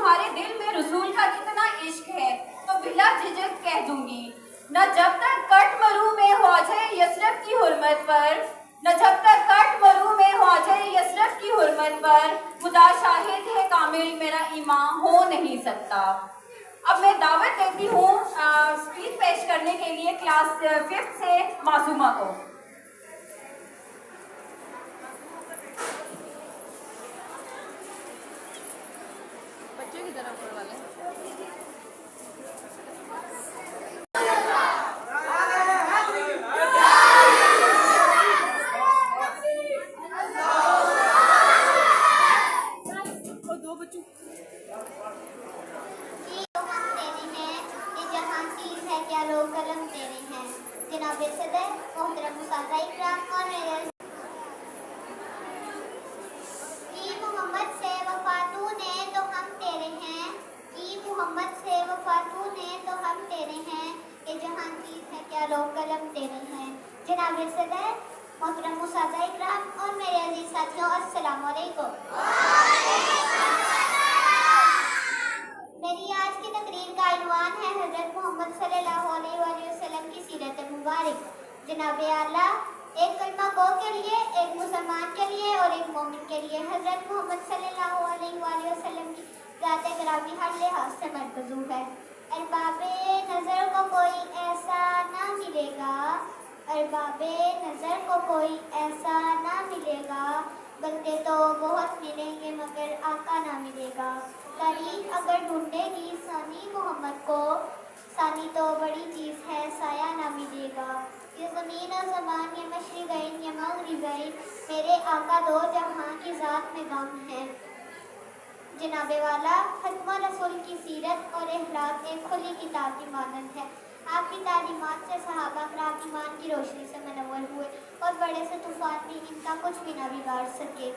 تمہارے دل میں رسول کا اتنا عشق ہے تو بلا جھجک کہہ دوں گی، نہ جب تک کٹ مروں میں خواجہ یثرب کی حرمت پر، نہ جب تک کٹ مروں میں خواجہ یثرب کی حرمت پر، خدا شاہد ہے کامل میرا ایمان ہو نہیں سکتا۔ اب میں دعوت دیتی ہوں اسپیچ پیش کرنے کے لیے کلاس 5 سے معصومہ کو۔ بچوں کی طرف اوپر والے قلم تیرے ہیں جناب صدر محترم اساتذہ اکرام اور میرے کی محمد سے وفاتوں نے تو ہم تیرے ہیں، کی محمد سے وفاتوں نے تو ہم تیرے ہیں، یہ جہاں چیز ہے کیا لوگ قلم تیرے ہیں۔ جناب صدر محترم اساتذہ اکرام اور میرے عزیز ساتھیوں، السلام علیکم۔ میری آج کی تقریر کا عنوان ہے حضرت محمد صلی اللہ علیہ وآلہ وسلم کی سیرت مبارک۔ جناب اعلیٰ، ایک کلمہ گو کے لیے، ایک مسلمان کے لیے اور ایک مومن کے لیے حضرت محمد صلی اللہ علیہ وآلہ وسلم کی ذات گرامی ہر لحاظ سے مرتضی ہے۔ ارباب نظر کو کوئی ایسا نہ ملے گا، ارباب نظر کو کوئی ایسا نہ ملے گا، بندے تو بہت ملیں گے مگر آقا نہ ملے گا۔ تاریخ اگر ڈھونڈے گی ثانی محمد کو، ثانی تو بڑی چیز ہے سایہ نہ ملے گا۔ یہ زمین و زمان، یہ مشرقین، یہ مغربین، میرے آقا دو جہاں کی ذات میں غم ہے۔ جناب والا، ختم رسول کی سیرت اور اخلاق ایک کھلی کتاب کی مانند ہے۔ آپ کی تعلیمات سے صحابہ کرام ایمان کی روشنی سے منور ہوئے اور بڑے سے طوفان بھی ان کا کچھ بھی نہ بگاڑ سکے۔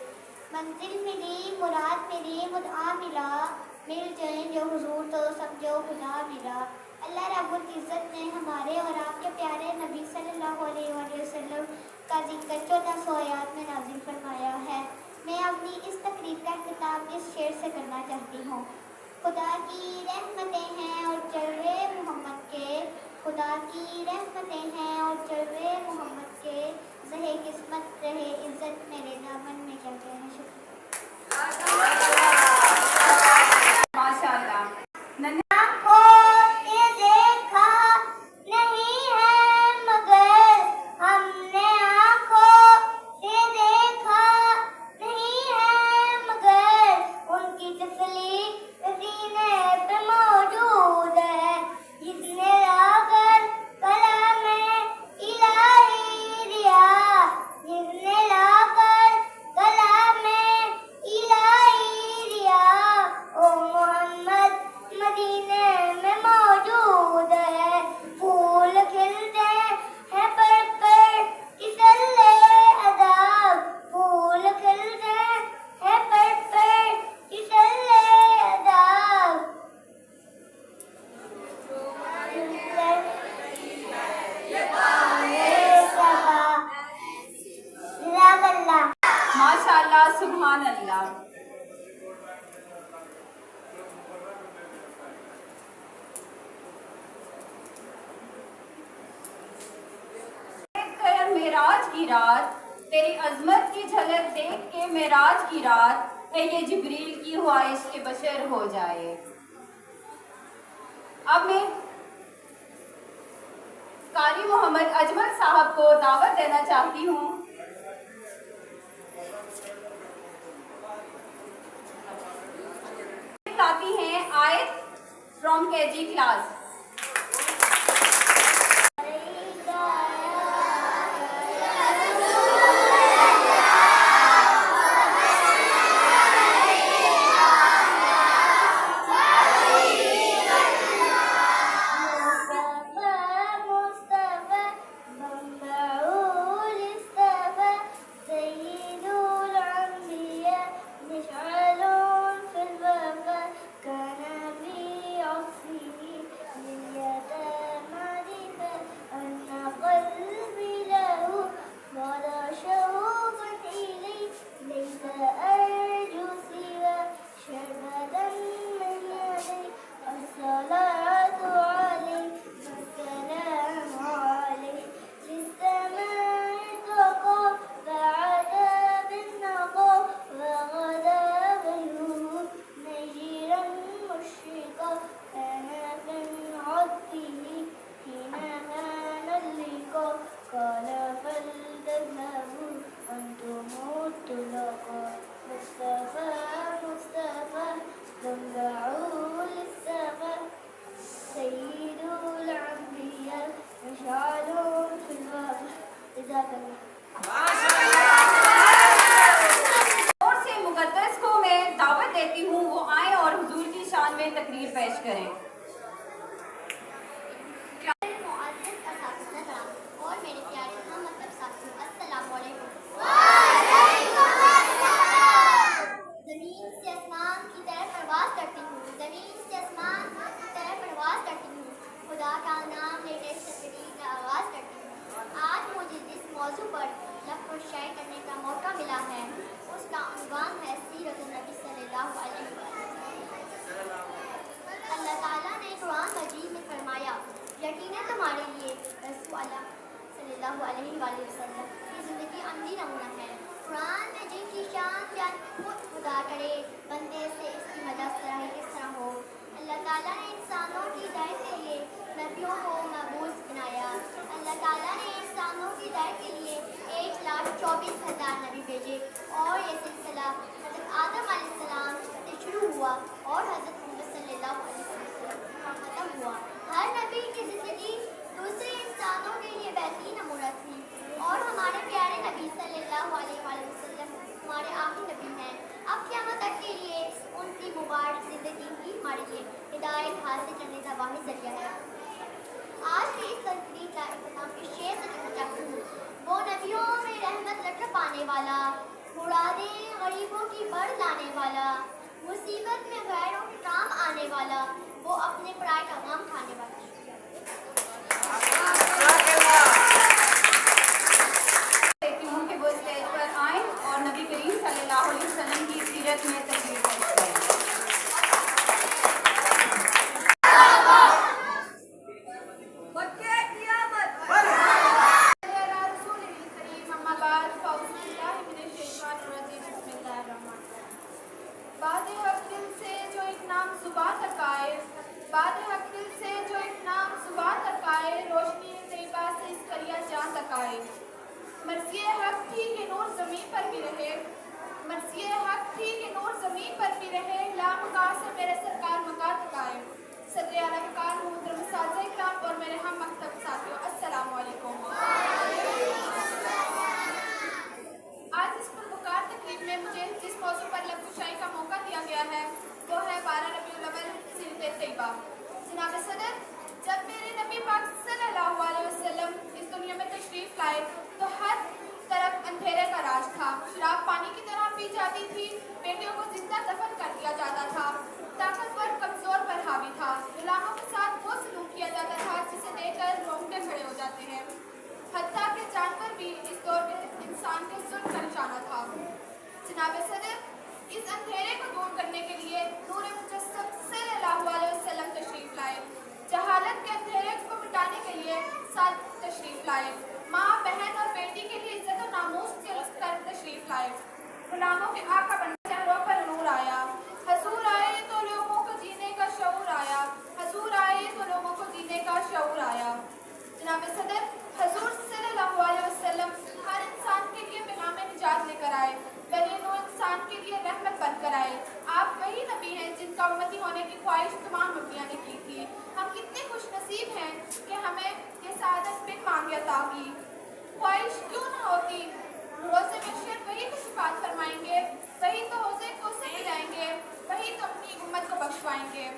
منزل ملی، مراد ملی، مدعا ملا، مل جائیں جو حضور تو سمجھو خدا ملا۔ اللہ رب العزت نے ہمارے اور آپ کے پیارے نبی صلی اللہ علیہ وآلہ وسلم کا ذکر 1400 آیات میں نازل فرمایا ہے۔ میں اپنی اس تقریب کا اختتام اس شعر سے کرنا چاہتی ہوں۔ خدا کی رحمتیں ہیں اور جلوے محمد کے، خدا کی رحمتیں ہیں اور جلوے محمد کے، زہے قسمت رہے عزت میرے دامن میں، کیا کہنا۔ شکریہ۔ ماشاء اللہ۔ سبحان اللہ۔ معراج کی رات، تیری عظمت کی جھلک دیکھ کے معراج کی رات، ہے یہ جبریل کی خواہش کے بشر ہو جائے۔ اب میں قاری محمد اجمل صاحب کو دعوت دینا چاہتی ہوں۔ لاتی ہیں آیت فرام KG کلاس۔ تذهبوا أنتم الطلقاء مصطفى مصطفى تنبعوا للسفر سيد الأنبياء مشعل في الغابة جزاك الله اور سے مقدس کو میں دعوت دیتی ہوں وہ آئیں اور حضور کی شان میں تقریر پیش کریں. معزز اساتذہ کرام اور میرے پیارے ہم مطلب ساتھیوں السلام علیکم. زمین سے آسمان کی طرف پرواز کرتی ہوں زمین سے آسمان کی طرف پرواز کرتی ہوں خدا کا نام لیتے تقریر کا آغاز کرتی ہوں. آج مجھے جس موضوع پر لفظ شائع کرنے کا موقع ملا ہے اس کا عنوان ہے سیرت النبی صلی اللہ علیہ وسلم. اللہ تعالیٰ نے قرآن مجید میں فرمایا یقیناً تمہارے لیے رسول اللہ صلی اللہ علیہ وآلہ وسلم کی زندگی عملی نمونہ ہے. قرآن میں جن کی شان بیان خود خدا کرے بندے سے اس کی مدد سراہی کس طرح ہو. اللہ تعالیٰ نے انسانوں کی ہدایت کے لیے نبیوں کو مبعوث بنایا. اللہ تعالیٰ نے انسانوں کی ہدایت کے لیے 1,24,000 نبی بھیجے اور یہ سلسلہ حضرت آدم علیہ السلام سے شروع ہوا اور حضرت محمد صلی اللہ علیہ وسلم ختم ہوا. ہر نبی کی زندگی دوسرے انسانوں کے لیے بہترین نمونہ تھی اور ہمارے پیارے نبی صلی اللہ علیہ وآلہ وسلم ہمارے آخری نبی ہیں. اب قیامت تک کے لیے ان کی مبارک زندگی ہی ہمارے لیے ہدایت حاصل کرنے کا واحد ذریعہ ہے. آج کی اس تقریر کا اختتام اس شعر سے کرنا چاہتی ہوں. وہ نبیوں میں رحمت لٹک پانے والا مرادیں غریبوں کی بڑھ لانے والا مصیبت میں غیروں کے کام آنے والا وہ اپنے پرائے کا غم کھانے والا. دیتی ہوں کہ وہ اسٹیج پر آئیں اور نبی کریم صلی اللہ علیہ وسلم کی سیرت میں تقریر پیش کریں. باد حق دل سے جو ایک نام صبح تک آئے باد حق دل سے جو ایک نام صبح تک آئے روشنی طیبہ سے اس قریہ جان تک آئے. مرضی حق تھی کہ نور زمین پر بھی رہے مرضی حق تھی کہ نور زمین پر بھی رہے لامکا سے میرے سرکار مکا تک آئے. صدر اعلیٰ کار محترم اساتذہ کرام اور میرے ہم مکتب ساتھیوں السلام علیکم. آج اس پروکار تقریب میں مجھے جس موضوع پر لفظ شاعری کا موقع دیا گیا ہے وہ ہے 12 ربیع الاول سیرت طیبہ. جناب صدر جب میرے نبی پاک صلی اللہ علیہ وسلم اس دنیا میں تشریف لائے تو ہر طرف اندھیرے کا راج تھا. شراب پانی کی طرح پی جاتی تھی. بیٹیوں کو زندہ دفن کر دیا جاتا تھا. طاقتور کمزور پر حاوی تھا. غلاموں کے ساتھ وہ سلوک کیا جاتا تھا جسے دیکھ کر رونگٹے کھڑے ہو جاتے ہیں. حتیٰ کہ جانور بھی اس دور میں انسان کے ظلم کا نشانہ تھا. جناب صدر اس اندھیرے کو دور کرنے کے لیے نور مجسم صلی اللہ علیہ وسلم تشریف لائے. جہالت کے اندھیرے کو مٹانے کے لیے ساتھ تشریف لائے. ماں بہن اور بیٹی کے لیے عزت و ناموس کے کر تشریف لائے. غلاموں کے آقا بن چہروں پر نور آیا. حضور آئے تو لوگوں کو جینے کا شعور آیا. حضور آئے تو لوگوں کو جینے کا شعور آیا. جناب صدر حضور صلی اللہ علیہ وسلم ہر انسان کے لیے پیغام نجات لے کر آئے. بلے نو انسان کے لیے رحمت بن کر آئے. آپ وہی نبی ہیں جن کا امتی ہونے کی خواہش تمام نبیوں نے کی تھی. ہم کتنے خوش نصیب ہیں کہ ہمیں یہ سعادت بن مانگے عطا کی. خواہش کیوں نہ ہوتی. روزے محشر وہی تو شفاعت فرمائیں گے. وہی تو حوضے کو سے ملائیں گے. وہی تو اپنی امت کو بخشوائیں گے.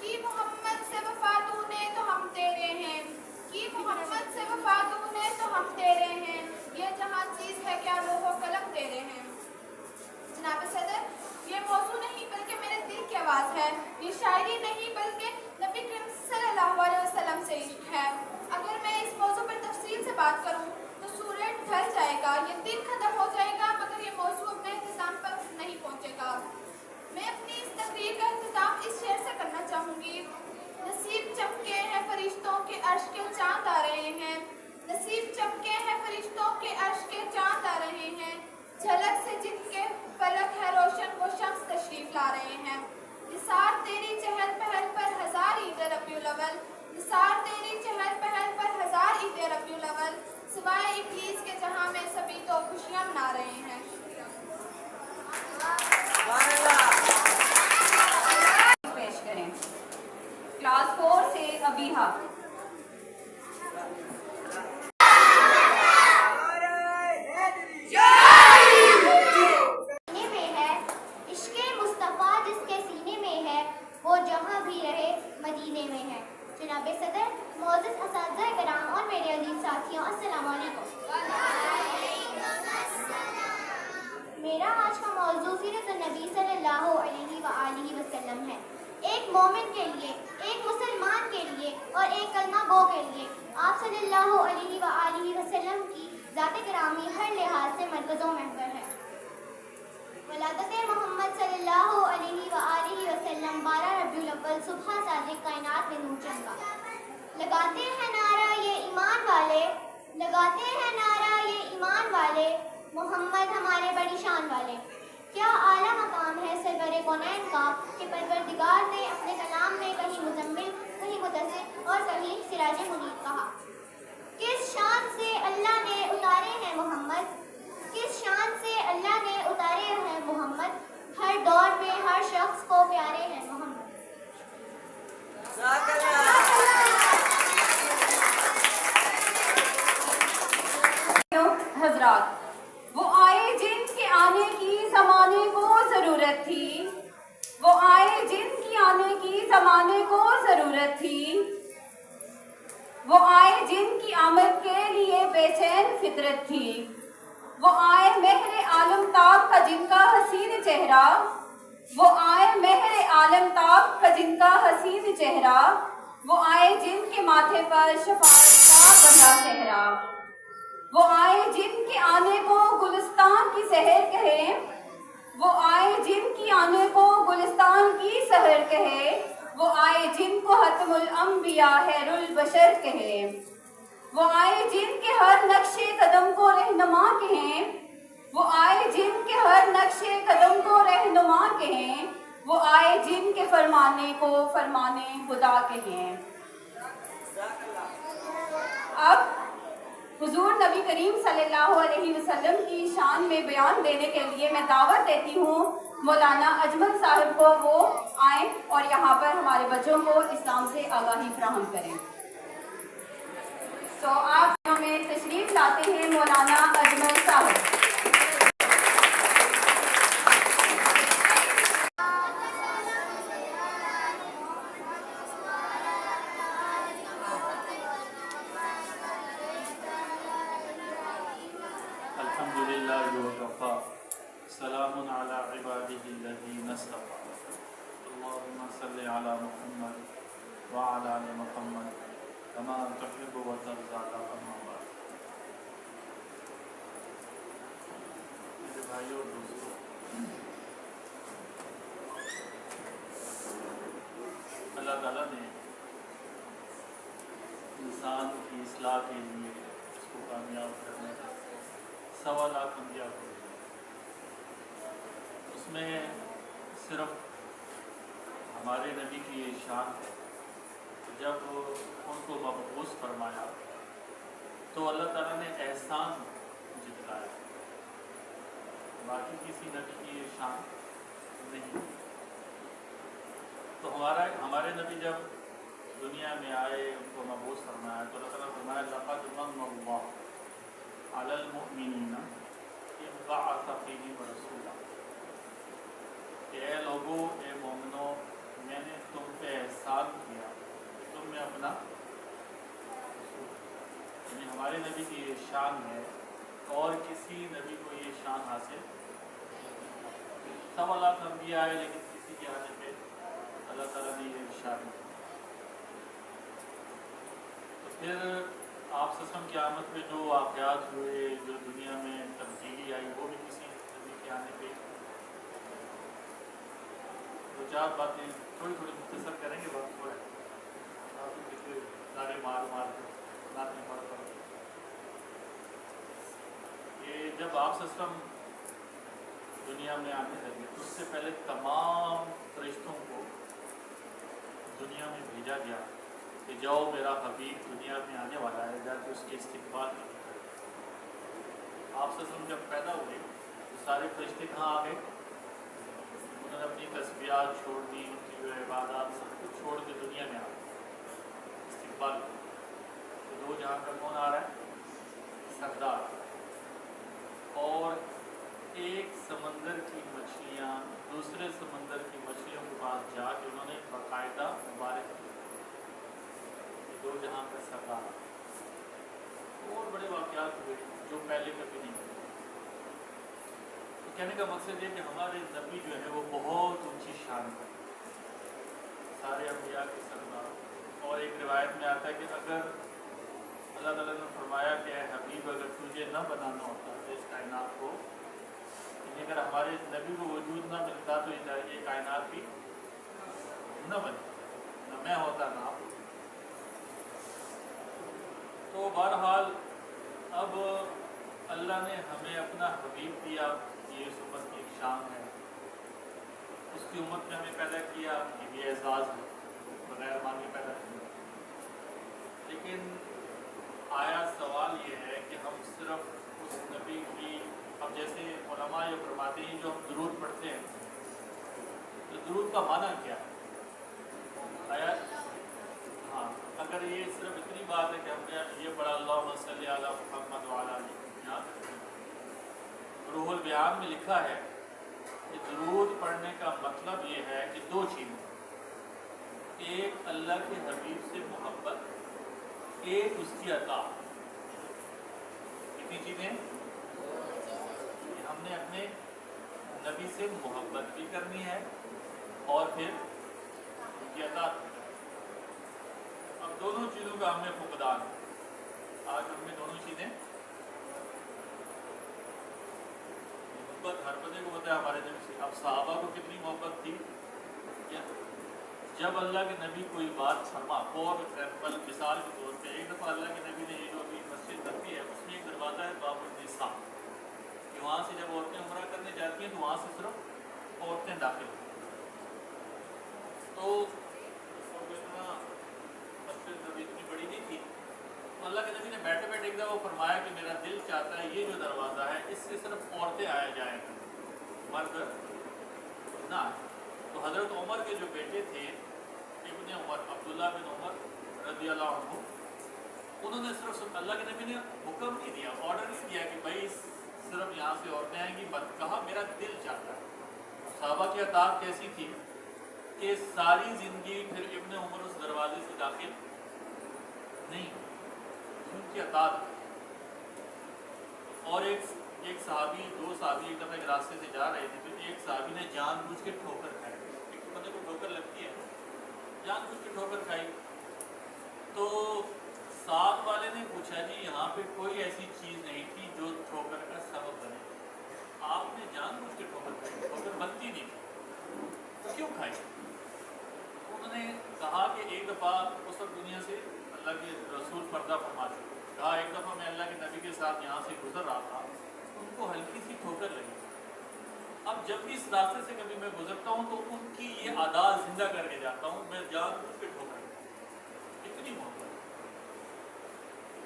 کی محمد سے وفا تو نے تو ہم تیرے ہیں. کی محمد سے وفا تو نے تو ہم تیرے ہیں. یہ جہاں چیز ہے کیا لوح و قلم تیرے ہیں. جناب صدر یہ موضوع نہیں بلکہ میرے دل کی آواز ہے. یہ شاعری نہیں بلکہ نبی کریم صلی اللہ علیہ وسلم سے عشق ہے. اگر میں اس موضوع پر تفصیل سے بات کروں تو سورج ڈھل جائے گا. یہ دن ختم ہو جائے گا مگر یہ موضوع اپنے اختتام پر نہیں پہنچے گا. میں اپنی اس تقریر کا اختتام اس شعر سے کرنا چاہوں گی. نصیب چمکے ہیں فرشتوں کے عرش کے چاند آ رہے ہیں. نصیب چمکے ہیں فرشتوں کے عرش کے چاند آ رہے ہیں. جھلک سے جن کے فلک ہے روشن وہ شمس تشریف لا رہے ہیں. نثار تیری چہل پہل پر ہزار عید ربیع الاول. نثار تیری چہل پہل پر ہزار عید ربیع الاول. سوائے ابلیس کے جہاں میں سبھی تو خوشیاں منا رہے ہیں۔ پیش کریں کلاس 4 سے ابیحہ۔ سینے میں ہے عشق مصطفیٰ، جس کے سینے میں ہے وہ جہاں بھی رہے مدینے میں ہے۔ جناب صدر، معزز اساتذہ کرام اور میرے عزیز ساتھیوں، السلام علیکم۔ میرا آج کا موضوع سیرت النبی صلی اللہ علیہ وآلہ وسلم ہے۔ ایک مومن کے لیے، ایک مسلمان کے لیے اور ایک کلمہ گو کے لیے آپ صلی اللہ علیہ وآلہ وسلم کی ذات گرامی ہر لحاظ سے مرکز و محور ہے۔ ولادت محمد صلی اللہ علیہ وآلہ وسلم 12 ربیع الاول صبح صادق کائنات میں نور چمکا۔ لگاتے ہیں نعرہ یہ ایمان والے، لگاتے ہیں نعرہ یہ ایمان والے، محمد ہمارے بڑی شان والے۔ کیا اعلیٰ مقام ہے سرور کونین کا کہ پروردگار نے اپنے کلام میں کہیں مزمل، کہیں مدثر اور کہیں سراج منیر کہا۔ کس شان سے اللہ نے اتارے ہیں محمد، کس شان سے اللہ نے اتارے ہیں محمد، ہر دور میں ہر شخص کو پیارے ہیں محمد۔ حضرات، وہ آئے جن کے آنے کی زمانے کو ضرورت تھی، وہ آئے جن کی آنے کی زمانے کو ضرورت تھی، وہ آئے جن کی آمد کے لیے بے چین فطرت تھی، وہ آئے مہر عالم تاب کا جن کا حسین چہرہ، وہ آئے مہر عالم تاب کا جن کا حسین چہرہ، وہ آئے جن کے ماتھے پر شفاعت کا بندہ صحرا، وہ آئے جن کے آنے کو گلستان کی سحر کہے، وہ آئے جن کی آنے کو گلستان کی سحر کہے، وہ آئے جن کو ختم الانبیاء خیر البشر کہے، وہ آئے جن کے ہر نقش قدم کو رہنما کہیں، وہ آئے جن کے ہر نقش قدم کو رہنما کہیں، وہ آئے جن کے فرمانے کو فرمانے خدا کہیں۔ اب حضور نبی کریم صلی اللہ علیہ وسلم کی شان میں بیان دینے کے لیے میں دعوت دیتی ہوں مولانا اجمل صاحب کو، وہ آئیں اور یہاں پر ہمارے بچوں کو اسلام سے آگاہی فراہم کریں۔ تو آپ ہمیں تشریف لاتے ہیں مولانا اجمل صاحب۔ الحمدللہ وکفا، سلام علی عبادہ الذین اصطفیٰ، اللہم صلی علی محمد وعلی آل محمد کما تحب و ترضی اما بعد۔ میرے بھائیوں اور دوستوں، اللہ تعالیٰ نے انسان کی اصلاح کے لیے اس کو کامیاب کرنے کا 1.25 لاکھ انبیاء کو بھیجا۔ اس میں صرف ہمارے نبی کی یہ شان ہے کہ جب ان کو مبعوث فرمایا تو اللہ تعالیٰ نے احسان جتلایا، باقی کسی نبی کی یہ شان نہیں۔ تو ہمارے نبی جب دنیا میں آئے، ان کو مبعوث فرمایا تو اللہ تعالیٰ نے فرمایا لقد من اللہ علی المؤمنین اذ بعث فیہم رسولا، کہ اے لوگو، اے مومنو، میں نے تم پہ احسان کیا، تم میں اپنا رسول، یعنی ہمارے نبی کی یہ شان ہے اور کسی نبی کو یہ شان حاصل نہیں۔ 1.25 لاکھ انبیاء آئے لیکن کسی کے آنے پہ اللہ تعالیٰ نے یہ شان نہیں۔ تو پھر آپ سسم کی آمد میں جو واقعات ہوئے، جو دنیا میں تبدیلی آئی، وہ بھی کسی نبی کے آنے پہ۔ 2-4 باتیں تھوڑی مختصر کریں گے، وقت تھوڑا ہے، آپ کسی نعرے مار کے نعرے پڑھ یہ جب آپ سسم دنیا میں آنے لگے تو اس سے پہلے تمام فرشتوں کو دنیا میں بھیجا گیا کہ جاؤ، میرا حبیب دنیا میں آنے والا ہے، جا کے اس کے استقبال کرو۔ آپ سے جب پیدا ہوئے تو سارے فرشتے کہاں آ گئے؟ انہوں نے اپنی تسبیحات چھوڑ دی، ان کی جو عبادات سب کچھ چھوڑ کے دنیا میں آ گئے استقبال کو۔ تو دو جہاں کا کون آ رہا ہے؟ سردار۔ اور ایک سمندر کی مچھلیاں دوسرے سمندر کی مچھلیوں کے پاس جا کے انہوں نے باقاعدہ مبارک کی کہ دو جہاں کا سردار۔ اور بڑے واقعات ہوئے جو پہلے کبھی نہیں ہوئے۔ تو کہنے کا مقصد یہ کہ ہمارے نبی جو ہے وہ بہت اونچی شان ہے، سارے انبیاء کے سردار۔ اور ایک روایت میں آتا ہے کہ اگر اللہ تعالیٰ نے فرمایا کہ اے حبیب اگر تجھے نہ بنانا ہوتا تو اس کائنات کو، یعنی اگر ہمارے نبی کو وجود نہ ملتا تو یہ کائنات بھی نہ بنتی، نہ میں ہوتا نہ آپ۔ تو بہرحال اب اللہ نے ہمیں اپنا حبیب دیا، یہ اس امت کی ایک شان ہے، اس کی امت میں ہمیں پیدا کیا، یہ بھی اعزاز ہے، بغیر مانگے پیدا کیا۔ لیکن آیا سوال یہ ہے کہ ہم صرف اس نبی کی، اب جیسے علماء یہ فرماتے ہیں جو ہم درود پڑھتے ہیں تو درود کا معنی کیا ہے؟ آیا ہاں اگر یہ صرف اتنی بات ہے کہ ہم نے یہ پڑھا اللہم صلی علی محمد وعلی آلہ، یہاں تک روح البیان میں لکھا ہے کہ درود پڑھنے کا مطلب یہ ہے کہ دو چیزیں، ایک اللہ کے حبیب سے محبت، ایک اس کی عطا۔ کتنی چیزیں؟ کہ ہم نے اپنے نبی سے محبت بھی کرنی ہے اور پھر ان کی عطا۔ اب دونوں چیزوں کا ہم نے فقدان ہے، آج ہم نے دونوں چیزیں، محبت ہر بندے کو پتہ ہے ہمارے نبی سے۔ اب صحابہ کو کتنی محبت تھی، جب اللہ کے نبی کوئی بات فرما، فور ایگزامپل مثال کے طور پہ ایک دفعہ اللہ کے نبی نے یہ جو ابھی مسجد بنتی ہے اس میں ایک دروازہ ہے باب النساء، کہ وہاں سے جب عورتیں عمرہ کرنے جاتی ہیں تو وہاں سے صرف عورتیں داخل ہوتی ہیں۔ تو اتنا مسجد ابھی اتنی بڑی نہیں تھی، تو اللہ کے نبی نے بیٹھے بیٹھے ایک دفعہ فرمایا کہ میرا دل چاہتا ہے یہ جو دروازہ ہے اس سے صرف عورتیں آیا جائیں، مرد نہ آئے۔ تو حضرت عمر کے جو بیٹے تھے ابن عمر، عبداللہ بن عمر رضی اللہ عنہ، انہوں نے صرف اللہ کے نبی نے حکم نہیں دیا، آرڈر نہیں دیا کہ بھائی صرف یہاں سے عورتیں آئیں گی، مت، کہا میرا دل چاہتا ہے۔ صحابہ کی عطاعت کیسی تھی کہ ساری زندگی پھر ابن عمر اس دروازے سے داخل نہیں، ان کی عطاعت۔ اور ایک صحابی، دو صحابی ایک دفعہ ایک راستے سے جا رہے تھے، تو ایک صحابی نے جان بوجھ کے ٹھوکر کھائی، ایک بندے کو ٹھوکر لگتی ہے، جان بوجھ کے ٹھوکر کھائی۔ تو ساتھ والے نے پوچھا جی یہاں پہ کوئی ایسی چیز نہیں تھی جو ٹھوکر کا سبب بنے، آپ نے جان بوجھ کے ٹھوکر کھائی، ٹھوکر بنتی نہیں تھی، کیوں کھائی؟ انہوں نے کہا کہ ایک دفعہ اس وقت دنیا سے اللہ کے رسول پردہ فرما چکے، کہا ایک دفعہ میں اللہ کے نبی کے ساتھ یہاں سے گزر رہا تھا، ان کو ہلکی سی ٹھوکر لگی، اب جب بھی اس راستے سے کبھی میں گزرتا ہوں تو ان کی یہ عادات زندہ کر کے جاتا ہوں، میں جان بوجھ کے ٹھوکر، اتنی محبت۔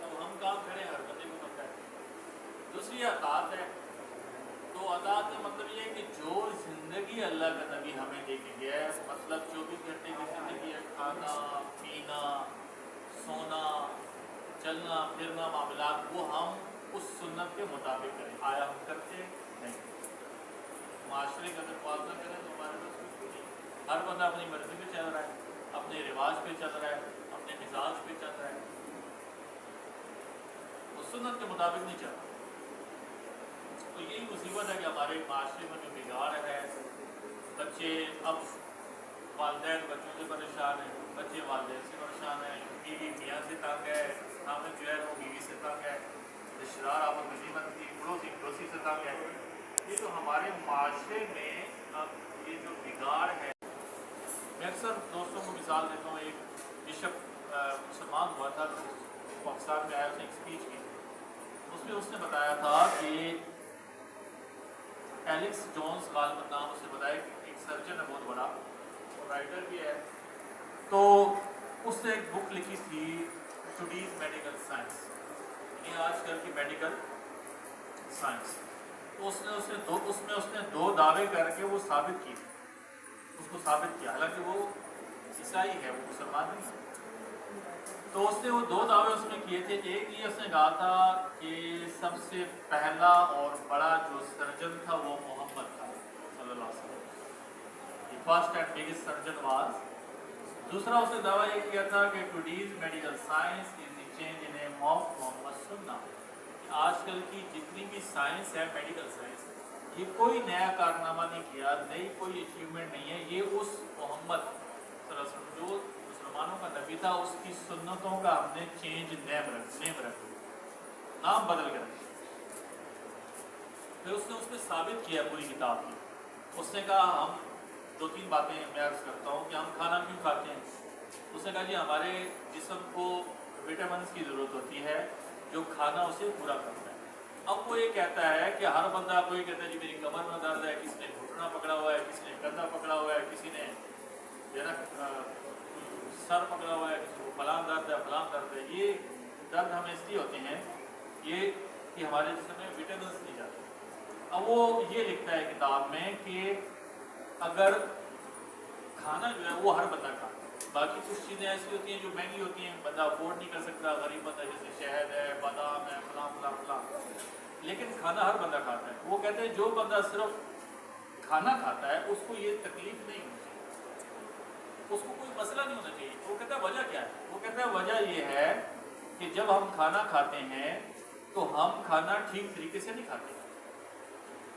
اب ہم کام کریں ہر بندے کو پتہ ہے۔ دوسری عطاعت ہے، تو عطاعت کا مطلب یہ ہے کہ جو زندگی اللہ کا نبی ہمیں دے کے گیا ہے، مطلب 24 گھنٹے کی زندگی ہے، کھانا پینا سونا چلنا پھرنا معاملات، وہ ہم اس سنت کے مطابق کریں۔ آیا ہم کرتے نہیں، معاشرے کا اگر موازنہ کریں تو ہمارے پاس کچھ نہیں، ہر بندہ اپنی مرضی پہ چل رہا ہے، اپنے رواج پہ چل رہا ہے، اپنے مزاج پہ چل رہا ہے، اس سنت کے مطابق نہیں چل رہا۔ تو یہی مصیبت ہے کہ ہمارے معاشرے میں جو بگاڑ ہے، بچے اب والدین بچوں سے پریشان ہیں، بچے والدین سے پریشان ہیں، بیوی میاں سے تنگ ہے، خامد جو ہے وہ بیوی سے تنگ ہے، رشتہ دار آپس میں نہیں بنتی، پڑوسی سے تنگ ہے۔ یہ جو ہمارے معاشرے میں اب یہ جو بگاڑ ہے، میں اکثر دوستوں کو مثال دیتا ہوں، ایک بشپ مسلمان ہوا تھا، پاکستان میں آیا، اس نے ایک اسپیچ کی، اس میں اس نے بتایا تھا کہ ایلکس جونز غالباً نام اسے بتایا، ایک سرجن ہے بہت بڑا اور رائٹر بھی ہے، تو اس نے ایک بک لکھی تھی ٹوڈیز میڈیکل سائنس، یعنی آج کل کی میڈیکل سائنس. تو اس میں اس نے دو دعوے کر کے وہ ثابت کیے, اس کو ثابت کیا, حالانکہ وہ عیسائی ہے, وہ مسلمان نہیں ہے. تو اس نے وہ دو دعوے اس میں کیے تھے. ایک یہ اس نے کہا تھا کہ سب سے پہلا اور بڑا جو سرجن تھا وہ محمد تھا صلی اللہ علیہ وسلم. First and biggest surgeon was. دوسرا اس نے دعویٰ یہ کیا تھا کہ today's medical science is the change in name of Muhammad سنہ. آج کل کی جتنی بھی سائنس ہے, میڈیکل سائنس, یہ کوئی نیا کارنامہ نہیں کیا, نئی کوئی اچیومنٹ نہیں ہے. یہ اس محمد صلی اللہ علیہ وسلم جو مسلمانوں کا نبی تھا, اس کی سنتوں کا ہم نے چینج نیم رکھ نام بدل کے رکھا. پھر اس نے ثابت کیا پوری کتاب میں. اس نے کہا ہم دو تین باتیں میں عرض کرتا ہوں کہ ہم کھانا کیوں کھاتے ہیں. اس نے کہا جی ہمارے جسم کو وٹامنس کی ضرورت ہوتی ہے, جو کھانا اسے پورا کرتا ہے. اب وہ یہ کہتا ہے کہ ہر بندہ کوئی کہتا ہے جی میری کمر میں درد ہے, کسی نے گھٹنا پکڑا ہوا ہے, کسی نے کندھا پکڑا ہوا ہے, کسی نے سر پکڑا ہوا ہے, کسی کو فلاں درد ہے فلاں درد ہے. یہ درد ہمیں اس لیے ہوتے ہیں یہ کہ ہمارے جسم میں وٹامنس نہیں جاتے. اب وہ یہ لکھتا ہے کتاب میں کہ اگر کھانا جو ہے وہ ہر بندہ کھاتا ہے. باقی کچھ چیزیں ایسی ہوتی ہیں جو مہنگی ہوتی ہیں, بندہ افورڈ نہیں کر سکتا, غریب بندہ, جیسے شہد ہے, بادام ہے, فلاں فلاں فلاں, لیکن کھانا ہر بندہ کھاتا ہے. وہ کہتے ہیں جو بندہ صرف کھانا کھاتا ہے اس کو یہ تکلیف نہیں ہونی چاہیے, اس کو کوئی مسئلہ نہیں ہونا چاہیے. وہ کہتا ہے وجہ کیا ہے؟ وہ کہتا ہے وجہ یہ ہے کہ جب ہم کھانا کھاتے ہیں تو ہم کھانا ٹھیک طریقے سے نہیں کھاتے.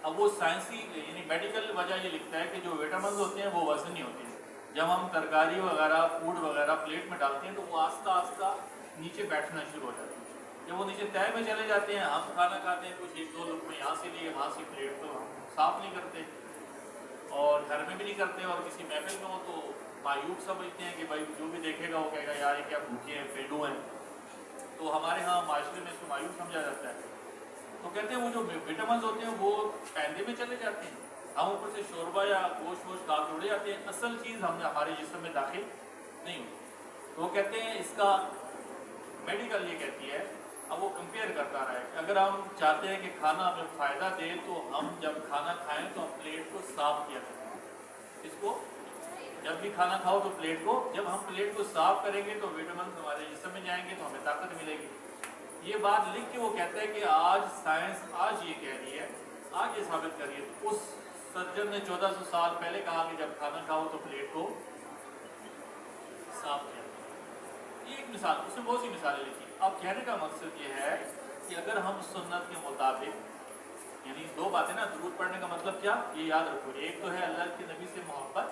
اب وہ سائنسی یعنی میڈیکل وجہ یہ لکھتا ہے کہ جو وٹامنز ہوتے ہیں وہ وزنی ہوتے ہیں. جب ہم ترکاری وغیرہ فوڈ وغیرہ پلیٹ میں ڈالتے ہیں تو وہ آہستہ آہستہ نیچے بیٹھنا شروع ہو جاتے ہیں. جب وہ نیچے تہہ میں چلے جاتے ہیں, ہم کھانا کھاتے ہیں کچھ ایک دو لقمے یہاں سے لیے وہاں سے, پلیٹ تو ہم صاف نہیں کرتے اور گھر میں بھی نہیں کرتے, اور کسی محفل میں ہو تو معیوب سمجھتے ہیں کہ بھائی جو بھی دیکھے گا وہ کہے گا یار یہ کیا بھوکے ہیں, پیڈو ہیں. تو ہمارے ہاں معاشرے میں اس کو معیوب سمجھا جاتا ہے. تو کہتے ہیں وہ جو وٹامنز ہوتے ہیں وہ پیندے میں چلے جاتے ہیں, ہم اوپر سے شوربہ یا گوشت ووشت کھا کے اڑے جاتے ہیں, اصل چیز ہم نے ہمارے جسم میں داخل نہیں ہوتی. تو وہ کہتے ہیں اس کا میڈیکل یہ کہتی ہے. اب وہ کمپیئر کرتا رہا ہے کہ اگر ہم چاہتے ہیں کہ کھانا ہمیں فائدہ دے تو ہم جب کھانا کھائیں تو ہم پلیٹ کو صاف کیا کریں. اس کو جب بھی کھانا کھاؤ تو پلیٹ کو, جب ہم پلیٹ کو صاف کریں گے تو وٹامنز ہمارے جسم میں جائیں گے تو ہمیں طاقت ملے گی. یہ بات لکھ کے وہ کہتا ہے کہ آج سائنس آج یہ کہہ رہی ہے, آج یہ ثابت کر رہی ہے. اس سرجن نے 1400 سال پہلے کہا کہ جب کھانا کھاؤ تو پلیٹ کو صاف کیا. یہ ایک مثال, اس نے بہت سی مثالیں لکھی. اب کہنے کا مقصد یہ ہے کہ اگر ہم سنت کے مطابق, یعنی دو باتیں نا, درود پڑھنے کا مطلب کیا یہ یاد رکھو, ایک تو ہے اللہ کے نبی سے محبت,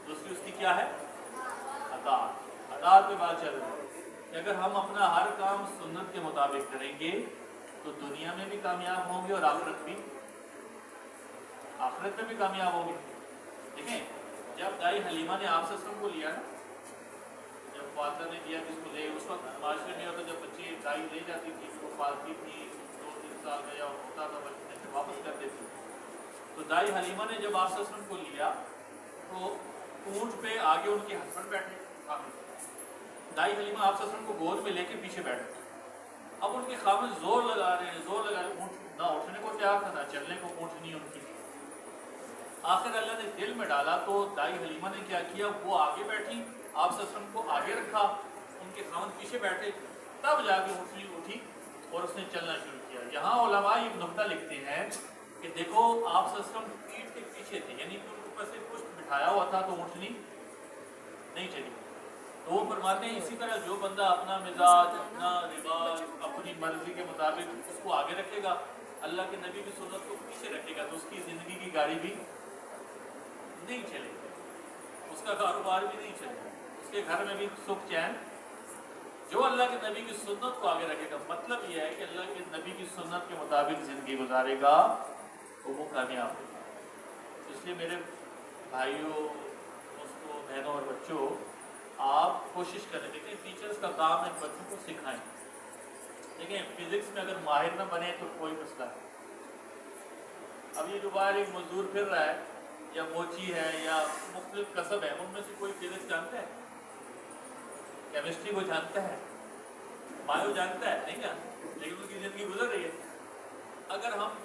دوسری اس کی کیا ہے اطاعت. اطاعت پہ بات چل رہی ہے کہ اگر ہم اپنا ہر کام سنت کے مطابق کریں گے تو دنیا میں بھی کامیاب ہوں گے اور آخرت میں بھی کامیاب ہوں گے. دیکھیں جب دائی حلیمہ نے آپ سے سب کو لیا نا, جب والدہ نے دیا کس کو لے, اس وقت معاشرے میں ہوتا جب بچے دائی لے جاتی تھی وہ پالتی تھی, 2-3 سال کا یا ہوتا تھا بچے سے واپس کر دیتی. تو دائی حلیمہ نے جب آپ سے سب کو لیا تو اونٹ پہ آگے ان کے ہسبینڈ بیٹھے, دائی حلیمہ آپ سسن کو گود میں لے کے پیچھے بیٹھے. اب ان کے خامد زور لگا رہے ہیں, اونٹ نہ اٹھنے کو تیار تھا نہ چلنے کو اونٹ نہیں ان کی. آخر اللہ نے دل میں ڈالا تو دائی حلیمہ نے کیا کیا, وہ آگے بیٹھی, آپ سسن کو آگے رکھا, ان کے خامد پیچھے بیٹھے, تب جا کے اونٹنی اٹھی اور اس نے چلنا شروع کیا. یہاں علماء یہ نکتہ لکھتے ہیں کہ دیکھو آپ سسن پیٹھ کے پیچھے تھے, یعنی کہ ان کے اوپر سے کچھ بٹھایا ہوا تھا تو اونٹنی نہیں چلی. تو وہ فرماتے ہیں اسی طرح جو بندہ اپنا مزاج, اپنا رواج, اپنی مرضی کے مطابق اس کو آگے رکھے گا, اللہ کے نبی کی سنت کو پیچھے رکھے گا, تو اس کی زندگی کی گاڑی بھی نہیں چلے گی, اس کا کاروبار بھی نہیں چلے گا, اس کے گھر میں بھی سکھ چین. جو اللہ کے نبی کی سنت کو آگے رکھے گا, مطلب یہ ہے کہ اللہ کے نبی کی سنت کے مطابق زندگی گزارے گا تو وہ کامیاب ہوگا. اس لیے میرے بھائیوں, دوستوں, بہنوں اور بچوں, آپ کوشش کریں. دیکھیں ٹیچرز کا کام ہے بچوں کو سکھائیں. دیکھیں فزکس میں اگر ماہر نہ بنے تو کوئی مسئلہ ہے. اب یہ جو باہر ایک مزدور پھر رہا ہے یا موچی ہے یا مختلف کسب ہے, ان میں سے کوئی فزکس جانتا ہے, کیمسٹری کو جانتا ہے, بایو جانتا ہے, نہیں جانتا, لیکن ان کی زندگی گزر رہی ہے. اگر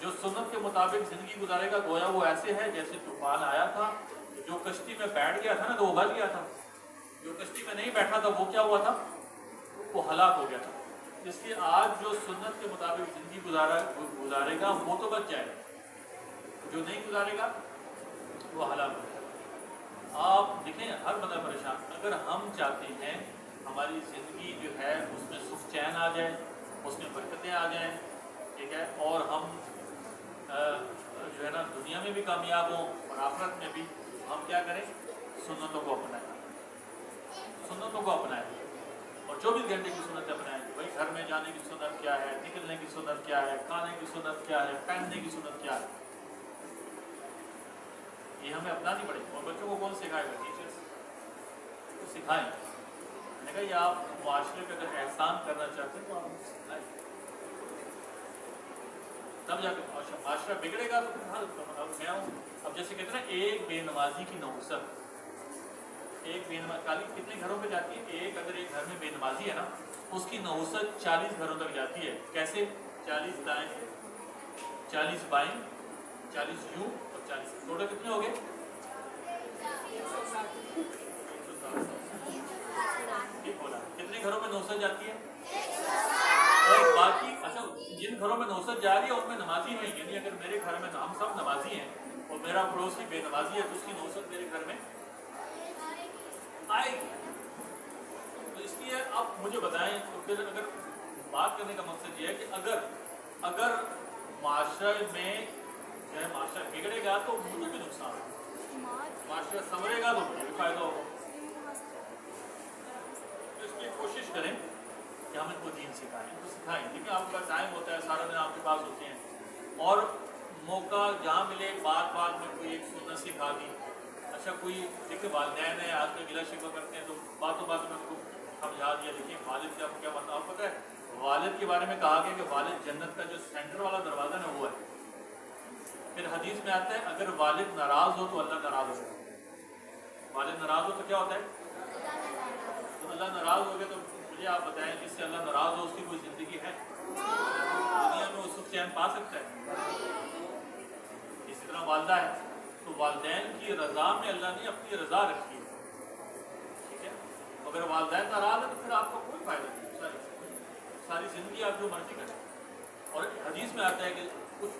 جو سنت کے مطابق زندگی گزارے گا، گویا وہ ایسے ہے جیسے طوفان آیا تھا، جو کشتی میں بیٹھ گیا تھا نا تو وہ بچ گیا تھا، جو کشتی میں نہیں بیٹھا تھا وہ کیا ہوا تھا؟ وہ ہلاک ہو گیا تھا۔ اس لیے آج جو سنت کے مطابق زندگی گزارے گا وہ تو بچ جائے گا، جو نہیں گزارے گا وہ ہلاک ہو جائے گا۔ آپ دیکھیں ہر بندہ پریشان، اگر ہم چاہتے ہیں ہماری زندگی جو ہے اس میں سکھ چین آ جائے، اس میں برکتیں آ جائیں، ٹھیک ہے، اور ہم جو ہے نا دنیا میں بھی کامیاب ہوں اور آخرت میں بھی، ہم کیا کریں؟ سنتوں کو اپنائیں، سنتوں کو اپنائیں، اور 24 گھنٹے کی سنت اپنائیں۔ بھائی گھر میں جانے کی سنت کیا ہے، نکلنے کی سنت کیا ہے، کھانے کی سنت کیا ہے، پہننے کی سنت کیا ہے، یہ ہمیں اپنانی پڑے گی۔ اور بچوں کو کون سکھائے گا؟ ٹیچرس تو سکھائیں۔ میں نے کہا یہ آپ معاشرے پہ اگر احسان کرنا چاہتے ہیں تو آپ سکھائیں، تب جا کے معاشرہ بگڑے گا۔ تو میں ہوں، اب جیسے کہتے ہیں نا ایک بے نمازی کی نحوست، ایک بے نمازی تعلیم کتنے گھروں پہ جاتی ہے؟ ایک اگر ایک گھر میں بے نمازی ہے نا اس کی نحوست 40 گھروں تک جاتی ہے۔ کیسے؟ 40 دائیں، 40 بائیں، 40 یوں اور 40 ٹوٹل کتنے ہو گئے؟ ٹھیک بولا۔ کتنے گھروں میں نحوست جاتی ہے؟ اور باقی اچھا جن گھروں میں نحوست جا رہی ہے ان میں نمازی نہیں، یعنی اگر میرے گھر میں ہم سب نمازی ہیں اور میرا پڑوسی بے نمازی ہے تو اس کی نحوست میرے گھر میں آئے گی۔ تو اس لیے آپ مجھے بتائیں، تو پھر اگر بات کرنے کا مقصد یہ ہے کہ اگر معاشرے میں جو ہے معاشرہ بگڑے گا تو مجھے بھی نقصان ہے، معاشرہ سنورے گا تو مجھے بھی فائدہ ہوگا۔ تو اس لیے کوشش کریں کہ ہم ان کو دین سکھائیں، ان کو سکھائیں، کیونکہ آپ کا ٹائم ہوتا ہے، سارا دن آپ کے پاس ہوتے ہیں، اور موقع جہاں ملے بات میں کوئی ایک سنت سکھا دی۔ اچھا کوئی دیکھیں والدین ہیں آج کل گلا شکوہ کرتے ہیں تو باتوں میں ان کو سمجھا دیا، دیکھیں والد کا کیا مطلب آپ پتہ ہے، والد کے بارے میں کہا گیا کہ والد جنت کا جو سینٹر والا دروازہ ہے وہ ہے۔ پھر حدیث میں آتا ہے اگر والد ناراض ہو تو اللہ ناراض ہو جائے، والد ناراض ہو تو کیا ہوتا ہے؟ تو اللہ ناراض ہو گیا تو مجھے آپ بتائیں جس سے اللہ ناراض ہو اس کی کوئی زندگی ہے؟ دنیا میں وہ سکھ چین پا سکتا ہے؟ اسی طرح والدہ ہے تو والدین کی رضا میں اللہ نے اپنی رضا رکھی ہے، ٹھیک ہے، اگر والدین ناراض ہے تو پھر آپ کو کوئی فائدہ نہیں، ساری زندگی آپ جو مرضی کریں۔ اور حدیث میں آتا ہے کہ کچھ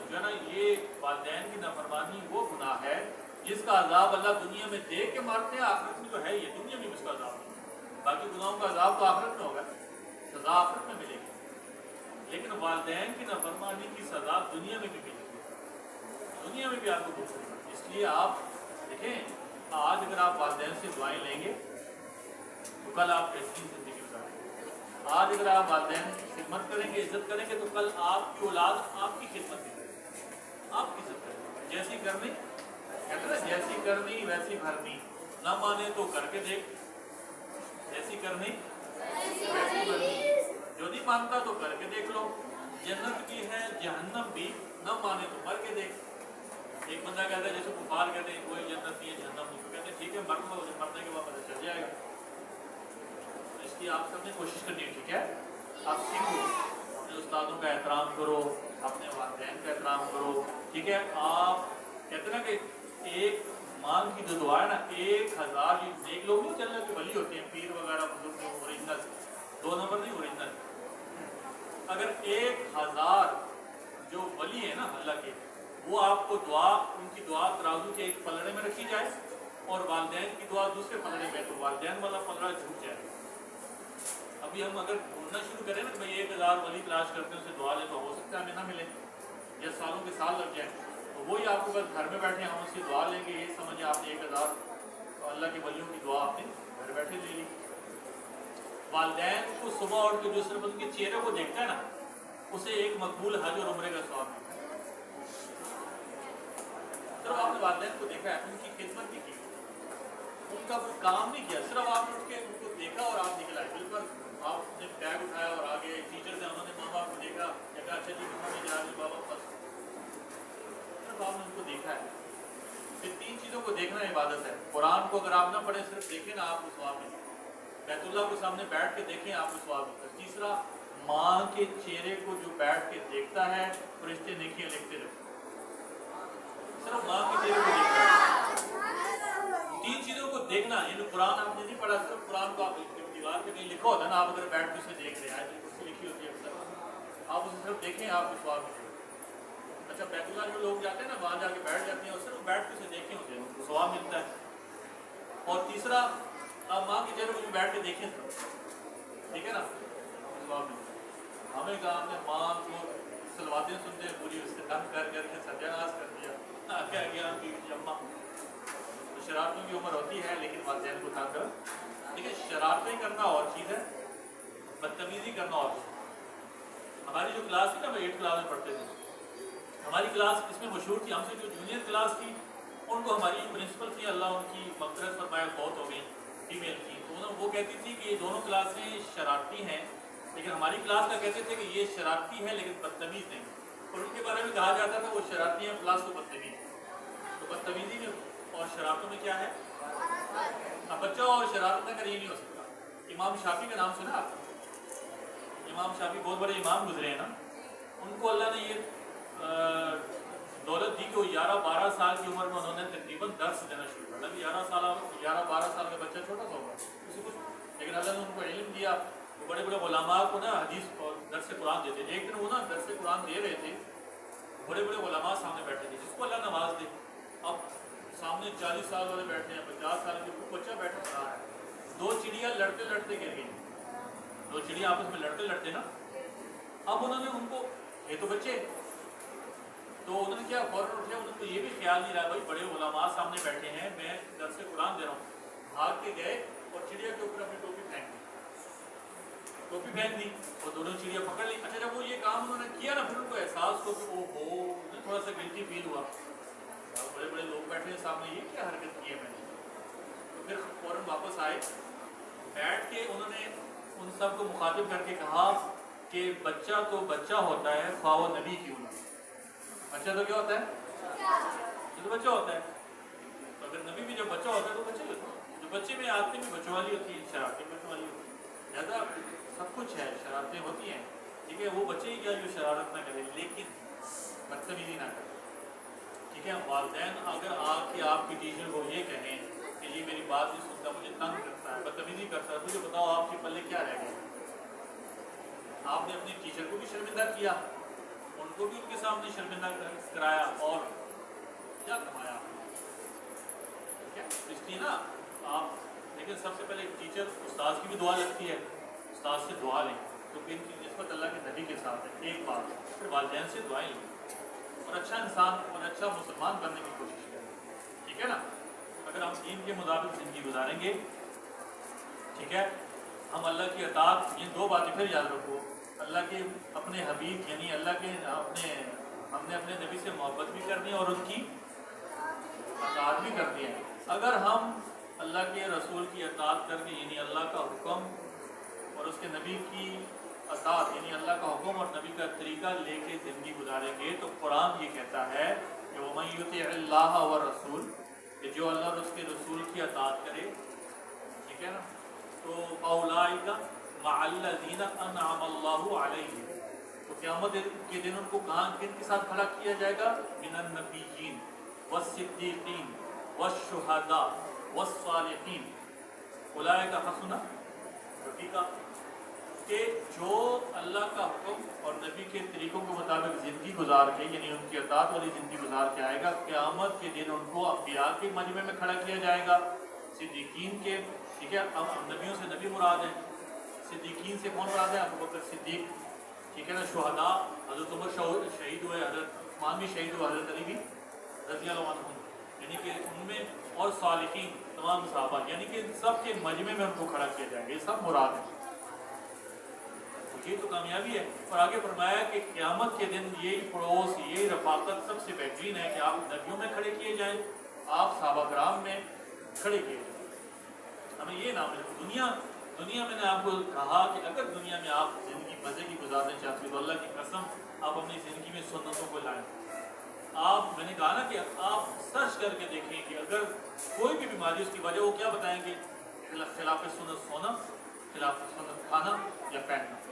جو ہے نا یہ والدین کی نافرمانی وہ گناہ ہے جس کا عذاب اللہ دنیا میں دے کے مارتے ہیں، آخرت میں تو ہے یہ، دنیا میں بھی اس کا عذاب ہے، باقی گناہوں کا عذاب تو آخرت میں ہوگا، سزا آخرت میں ملے گی، لیکن والدین کی نافرمانی کی سزا دنیا میں بھی ملے گی، دنیا میں بھی آپ کو بھگتنی پڑے گی۔ اس لیے آپ دیکھیں آج اگر آپ والدین سے دعائیں لیں گے تو کل آپ بہترین زندگی گزاریں گے، آج اگر آپ والدین کی خدمت کریں گے، عزت کریں گے تو کل آپ کی اولاد آپ کی خدمت کرے گی، آپ کی عزت کرے گی۔ جیسی کرنی کہتے ہیں جیسی کرنی ویسی بھرنی، نہ مانے تو کر کے دیکھ، جیسی کرنی ویسی بھرنی، جو نہیں مانتا تو کر کے دیکھ لو، جنت بھی ہے جہنم بھی، نہ مانے تو مر کے دیکھ۔ ایک بندہ کہتا ہے جیسے کفار کہتے ہیں کوئی جنت نہیں ہے جہنم نہیں، تو کہتے ہیں ٹھیک ہے مر لو، مرنے کے بعد پتہ چل جائے گا۔ اس لیے آپ سب نے کوشش کرنی ہے، ٹھیک ہے، آپ سیکھو، اپنے استادوں کا احترام کرو، اپنے والدین کا احترام کرو، ٹھیک ہے۔ آپ کہتے ہیں نا کہ ایک مان کی جو دعا ہے نا 1000 نیک لوگ نہیں چلنے کے ولی ہوتے ہیں، پیر وغیرہ بزرگ اوریجنل، 2 نمبر نہیں اوریجنل، اگر 1000 جو ولی ہیں نا اللہ کے وہ آپ کو دعا ان کی دعا ترازو کے ایک پلڑے میں رکھی جائے اور والدین کی دعا دوسرے پلڑے میں، تو والدین والا پلڑا جھوٹ جائے۔ ابھی ہم اگر ڈھونڈنا شروع کریں نا کہ بھائی 1000 ولی تلاش کرتے ہیں اسے دعا لے تو ہو سکتا ہے ہمیں نہ ملے یا سالوں کے سال لگ جائیں، تو وہی آپ کو بس گھر میں بیٹھے ہم اس کی دعا لیں گے، یہ سمجھیں آپ نے 1000 اللہ کے ولیوں کی دعا آپ نے گھر بیٹھے لے لی۔ والدین کو صبح اٹھ کے جو صرف ان کے چہرے کو دیکھتا ہے نا اسے ایک مقبول حج اور عمرے کا ثواب ملتا ہے۔ صرف آپ نے والدین کو دیکھا ہے، ان کی خدمت بھی کی، ان کا کوئی کام نہیں کیا، صرف آپ نے اٹھ کے ان کو دیکھا اور آپ نکل آئے، بالکل آپ نے بیگ اٹھایا اور آگے ٹیچر سے انہوں نے ماں باپ کو دیکھا، کہا اچھا جی کتنے جا رہے بابا بس، صرف آپ نے ان کو دیکھا ہے۔ پھر 3 چیزوں کو دیکھنا عبادت ہے۔ قرآن کو اگر آپ نہ پڑھیں صرف دیکھیں نا آپ کو ثواب ملے، بیت اللہ کو سامنے بیٹھ کے دیکھیں آپ کو ثواب ملتا ہے۔ تیسرا ماں کے چہرے کو جو بیٹھ کے دیکھتا ہے فرشتے نیکیاں لکھتے رہتے ہیں. صرف ماں کے چہرے کو دیکھنا ہے. 3 چیزوں کو دیکھنا. یعنی قرآن آپ نے نہیں پڑھا, صرف قرآن کو آپ دیوار پہ کہیں لکھا ہوتا ہے نا, آپ اگر بیٹھ کے اسے دیکھ رہے ہیں, تو لکھی ہوتی ہے اکثر, آپ اسے صرف دیکھیں, آپ کو سوال ملے. اچھا بیت اللہ جو لوگ جاتے ہیں نا, وہاں جا کے بیٹھ جاتے ہیں اور صرف بیٹھ کے اسے دیکھیں ہوتے ہیں, ان کو ثواب ملتا ہے. اور تیسرا, آپ ماں کے چہرے کو بیٹھ کے دیکھیں, ٹھیک ہے نا, ثواب ملتا ہے. ہمیں کہا ہم نے ماں کو سلواتیں سنتے پوری اس سے تنگ کر کر کے ستیاناش کر دیا. کیا گیا کہ اماں تو شرارتوں کی عمر ہوتی ہے, لیکن والدین کو تنگ کر. دیکھیں شرارتیں کرنا اور چیز ہے, بدتمیزی کرنا اور چیز. ہماری جو کلاس تھی نا, ہم 8 کلاس میں پڑھتے تھے, ہماری کلاس اس میں مشہور تھی. ہم سے جو جونیئر کلاس تھی ان کو ہماری پرنسپل تھی, اللہ ان کی مغفرت فرمائے, بہت ہو گئی, فیمیل تھی, تو وہ کہتی تھی کہ یہ دونوں کلاسیں شرارتی ہیں, لیکن ہماری کلاس کا کہتے تھے کہ یہ شرارتی ہے لیکن بدتمیز نہیں. اور ان کے بارے میں کہا جاتا تھا وہ شرارتی ہیں پلس وہ بدتمیز. تو بدتمیزی میں اور شرارتوں میں کیا ہے؟ اب بچہ اور شرارت نہ کر یہ نہیں ہو سکتا. امام شافعی کا نام سنا آپ؟ امام شافعی بہت بڑے امام گزرے ہیں نا, ان کو اللہ نے یہ دولت دی کہ وہ 11-12 سال کی عمر میں انہوں نے تقریباً درس دینا شروع کر. ابھی 11-12 سال کا بچہ چھوٹا سا ہوگا اسی کچھ, لیکن اللہ نے ان کو علم دیا. وہ بڑے بڑے علماء کو نا حدیث اور درس قرآن دیتے. ایک دن وہ نا درس قرآن دے رہے تھے, بڑے بڑے علماء سامنے بیٹھے تھے, جس کو اللہ نواز دے. اب سامنے 40 سال والے بیٹھے ہیں, 50 سال کے بچہ بیٹھا رہا ہے. 2 چڑیاں لڑتے لڑتے گر گئی. 2 چڑیاں آپس میں لڑتے لڑتے نا, اب انہوں نے ان کو, یہ تو بچے, تو انہوں نے کیا فوراً اٹھے. انہوں کو یہ بھی خیال نہیں رہا, بھائی بڑے علماء سامنے بیٹھے ہیں, میں درس قرآن دے رہا ہوں. بھاگ کے گئے اور چڑیا کے اوپر اپنی ٹوپی پھینک دی, اور دونوں چڑیا پکڑ لی. اچھا جب وہ یہ کام انہوں نے کیا نا, پھر ان کو احساس ہو کہ او ہو, تھوڑا سا گلٹی فیل ہوا. بڑے بڑے لوگ بیٹھے ہیں سامنے, یہ کیا حرکت کی ہے میں نے. تو پھر فوراً واپس آئے, بیٹھ کے انہوں نے ان سب کو مخاطب کر کے کہا کہ بچہ تو بچہ ہوتا ہے, خواہ وہ نبی کیوں نہ. بچہ تو کیا ہوتا ہے؟ یہ تو بچہ ہوتا ہے. تو اگر نبی بھی جب بچہ ہوتا ہے تو بچہ ہوتا ہے. جو بچے میں آتے بھی بچوں والی ہوتی ہے, شرارتیں بچوں والی ہوتی ہیں, زیادہ سب کچھ ہے, شرارتیں ہوتی ہیں, ٹھیک ہے. وہ بچے ہی کیا جو شرارت نہ کرے لیکن بدتمیزی نہ کرے, ٹھیک ہے. والدین اگر آ کے آپ کی ٹیچر کو یہ کہیں کہ یہ میری بات نہیں سنتا, مجھے تنگ کرتا ہے, بدتمیزی کرتا ہے, مجھے بتاؤ آپ کے پلے کیا رہ گیا. آپ نے اپنی ٹیچر کو بھی شرمندہ کیا, ان کو بھی ان کے سامنے شرمندہ کرایا, اور کیا کمایا, ٹھیک ہے. اس لیے نا آپ لیکن سب سے پہلے ٹیچر, استاذ کی بھی دعا لگتی ہے, استاذ سے دعا لیں, تو ان کی نسبت اللہ کے نبی کے ساتھ ہے. ایک بات, پھر والدین سے دعائیں لیں, اور اچھا انسان اور اچھا مسلمان بننے کی کوشش کریں, ٹھیک ہے نا. اگر ہم دین کے مطابق زندگی گزاریں گے, ٹھیک ہے, ہم اللہ کی اطاعت, یہ 2 باتیں پھر یاد رکھو, اللہ کے اپنے حبیب یعنی اللہ کے ہم نے اپنے نبی سے محبت بھی کرنی ہے اور ان کی اطاعت بھی کرنی ہے. اگر ہم اللہ کے رسول کی اطاعت کر کے یعنی اللہ کا حکم اور اس کے نبی کی اطاعت یعنی اللہ کا حکم اور نبی کا طریقہ لے کے زندگی گزاریں گے, تو قرآن یہ کہتا ہے کہ وَمَن يُطِعِ اللَّهَ وَالرَّسُولَ, کہ جو اللہ اور اس کے رسول کی اطاعت کرے, ٹھیک ہے نا, تو فَأُولَٰئِكَ مَعَ الَّذِينَ أَنْعَمَ اللَّهُ عَلَيْهِمْ, تو قیامت کے دن ان کو کہاں کن کے ساتھ کھڑا کیا جائے گا؟ مِنَ النَّبِيِّينَ وَالصِّدِّيقِينَ وَالشُّهَدَاءِ وَالصَّالِحِينَ اولئک حسن رفیقا, کہ جو اللہ کا حکم اور نبی کے طریقوں کے مطابق زندگی گزار کے یعنی ان کی اطاعت والی زندگی گزار کے آئے گا, قیامت کے دن ان کو انبیاء کے مجمع میں کھڑا کیا جائے گا, صدیقین کے, ٹھیک ہے. اب نبیوں سے نبی مراد ہیں, صدیقین سے کون مراد ہے؟ ابو بکر صدیق, ٹھیک ہے نا. شہداء, حضرت عمر شہید ہوئے, حضرت عثمان بھی شہید ہوئے, حضرت علی بھی رضی اللہ عنہ, یعنی کہ ان میں, اور صالحین تمام صحابہ, یعنی کہ سب کے مجمع میں ان کو کھڑا کیا جائے گا. یہ سب مراد ہیں, یہ تو کامیابی ہے. اور آگے فرمایا کہ قیامت کے دن یہی پڑوس, یہی رفاقت سب سے بہترین ہے کہ آپ نبیوں میں کھڑے کیے جائیں, آپ صحابہ کرام میں کھڑے کیے جائیں. ہمیں یہ نام ہے. دنیا میں نے آپ کو کہا کہ اگر دنیا میں آپ زندگی مزے کی گزارنا چاہتے تو اللہ کی قسم آپ اپنی زندگی میں سنتوں کو لائیں. آپ, میں نے کہا نا کہ آپ سرچ کر کے دیکھیں کہ اگر کوئی بھی بیماری اس کی وجہ, وہ کیا بتائیں گے؟ خلاف سنت سونا, خلاف سنت کھانا یا پہننا.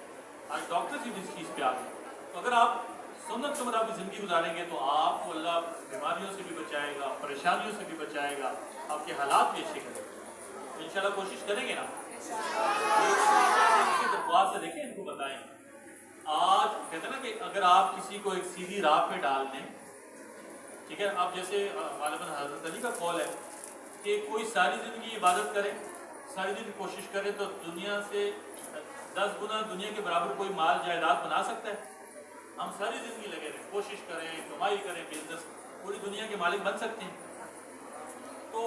آج ڈاکٹر بھی اس چیز پہ آ گئے. تو اگر آپ سنت کے مطابق زندگی گزاریں گے تو آپ کو اللہ بیماریوں سے بھی بچائے گا, پریشانیوں سے بھی بچائے گا, آپ کے حالات بھی اچھے کرے گا. انشاءاللہ کوشش کریں گے نا. درخواست سے دیکھیں, ان کو بتائیں. آج کہتے ہیں نا کہ اگر آپ کسی کو ایک سیدھی راہ پہ ڈال دیں, ٹھیک ہے, آپ جیسے غالباً حضرت علی کا قول ہے کہ کوئی ساری زندگی عبادت کرے, ساری زندگی کوشش کرے تو دنیا سے 10 گنا دنیا کے برابر کوئی مال جائیداد بنا سکتا ہے. ہم ساری زندگی لگے رہیں, کوشش کریں, کمائی کریں, بزنس, پوری دنیا کے مالک بن سکتے ہیں. تو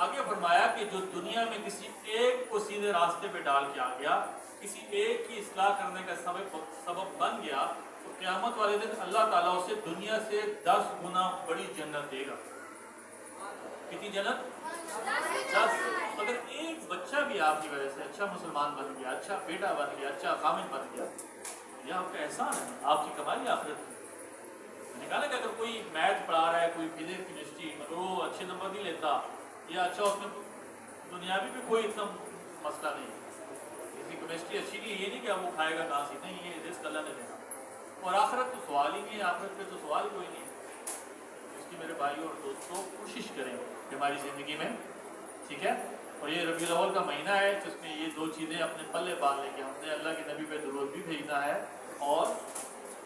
آگے فرمایا کہ جو دنیا میں کسی ایک کو سیدھے راستے پہ ڈال کے آ گیا, کسی ایک کی اصلاح کرنے کا سبب بن گیا, تو قیامت والے دن اللہ تعالیٰ اسے دنیا سے 10 گنا بڑی جنت دے گا. کتنی جنت؟ 10. اگر ایک بچہ بھی آپ کی وجہ سے اچھا مسلمان بن گیا, اچھا بیٹا بن گیا, اچھا خامن بن گیا, یہ آپ کا احسان ہے, آپ کی کمائی آخرت ہے. میں نے کہا نا کہ اگر کوئی میتھ پڑھا رہا ہے, کوئی فزکس کیمسٹری, مگر وہ اچھے نمبر نہیں لیتا, یا اچھا اس میں دنیاوی بھی کوئی اتنا مسئلہ نہیں ہے. اس کی کیمسٹری اچھی نہیں ہے, یہ نہیں کہ اب وہ کھائے گا کہاں سے, نہیں, یہ رزق اللہ نے دینا. اور آخرت تو سوال ہی نہیں ہے, آخرت پہ تو سوال کوئی نہیں ہے. اس کی میرے بھائیوں اور دوستوں کوشش کریں کہ ہماری زندگی میں, ٹھیک ہے. اور یہ ربیع الاول کا مہینہ ہے جس میں یہ 2 چیزیں اپنے پلے پال لیں کہ ہم نے اللہ کے نبی پہ درود بھی بھیجنا ہے, اور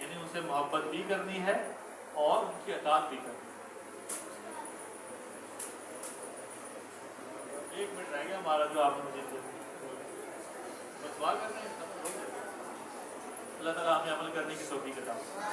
یعنی ان سے محبت بھی کرنی ہے, اور ان کی اطاعت بھی کرنی ہے. 1 منٹ رہ گیا ہمارا, جو آپ نے مجھے سوال کرنا ہے. اللہ تعالیٰ ہمیں عمل کرنے کی توفیق عطا فرمائے.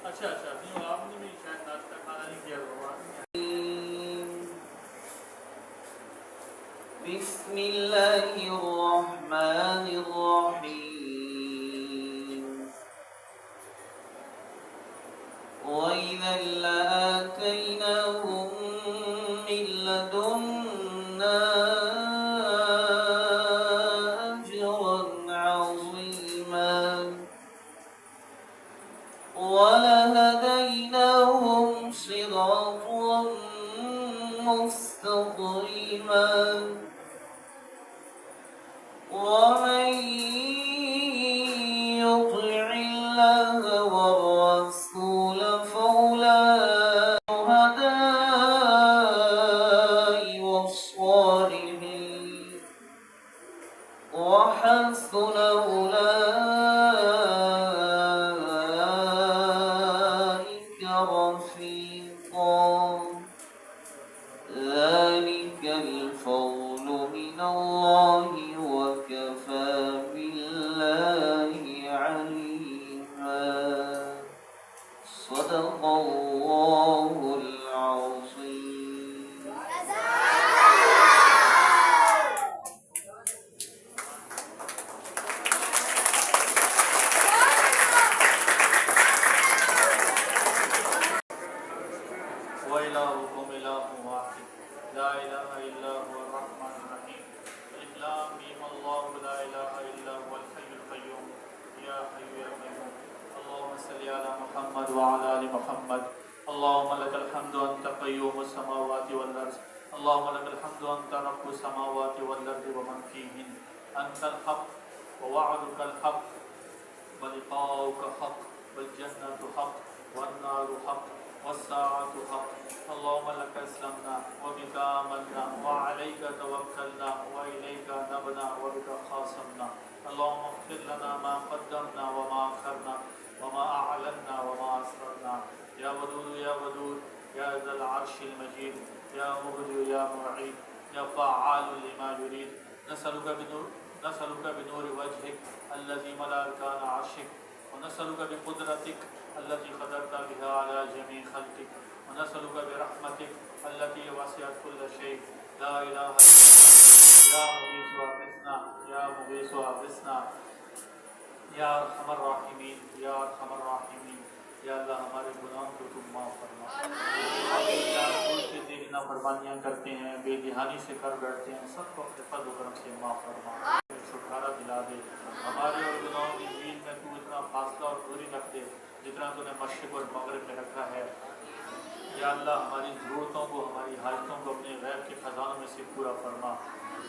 اچھا نہیں, آپ نے بھی شاید ناشتہ کھانا نہیں کیا ہوگا. بسم اللہ الرحمن الرحیم. وَإِذًا لَآتَيْنَاهُم مِّن لَّدُنَّا أَجْرًا عَظِيمًا وَلَهَدَيْنَاهُمْ صِرَاطًا مُّسْتَقِيمًا. وَمَن يُطِعِ اللَّهَ وَالرَّسُولَ فَأُولَٰئِكَ مَعَ الشُّهَدَاءِ وَالصَّالِحِينَ وَحَسُنَ أُولَٰئِكَ رَفِيقًا. ذَلِكَ الْفَضْلُ مِنَ اللَّهِ وَكَفَىٰ بِاللَّهِ عَلِيمًا. صدق الله العظيم. وَإِلَٰهُكُمْ إِلَٰهٌ وَاحِدٌ لَا إِلَٰهَ إِلَّا هُوَ الرَّحْمَٰنُ الرَّحِيمُ. ألف لام ميم الله لا إله إلا هو الحي القيوم يا حي يا قيوم. اللهم صل على محمد وعلى آل محمد. اللهم لك الحمد أنت قيوم السماوات والأرض. اللهم لك الحمد أنت رب السماوات والأرض ومن فيهن. أنت الحق ووعدك الحق ولقاؤك حق والجنة حق والنار حق والساعة حق. اللهم لك أسلمنا وبك آمنا وعليك توكلنا وإليك نبنا وبك خاصمنا. اللهم اغفر لنا ما قدمنا وما أخرنا وما أعلنا وما أسررنا. يا ودود يا ودود يا ذا العرش المجيد يا مبدئ يا معيد يا فعال لما يريد. نسألك بنور وجهك الذي ملأ أركان عرشك, ونسألك بقدرتك التي قدرت بها على جميع خلقك, ونسألك برحمتك التي وسعت كل شيء. لا إله إلا أنت يا مغيث أغثنا يا مغيث أغثنا یا ارحم الراحمین یا ارحم الراحمین. یا اللہ ہمارے گناہوں کو تم معاف فرما. بھول کے تیری نافرمانیاں کرتے ہیں, بے دہانی سے کر بیٹھتے ہیں, سب کو اپنے فضل و کرم سے معاف فرما. چھٹکارا دلا دے. ہمارے اور گناہوں کی زمین میں تو اتنا فاصلہ اور دوری رکھ دے جتنا تو نے مشرق اور مغرب میں رکھا ہے. یا اللہ ہماری ضرورتوں کو ہماری حاجتوں کو اپنے غیب کے خزانوں میں سے پورا فرما.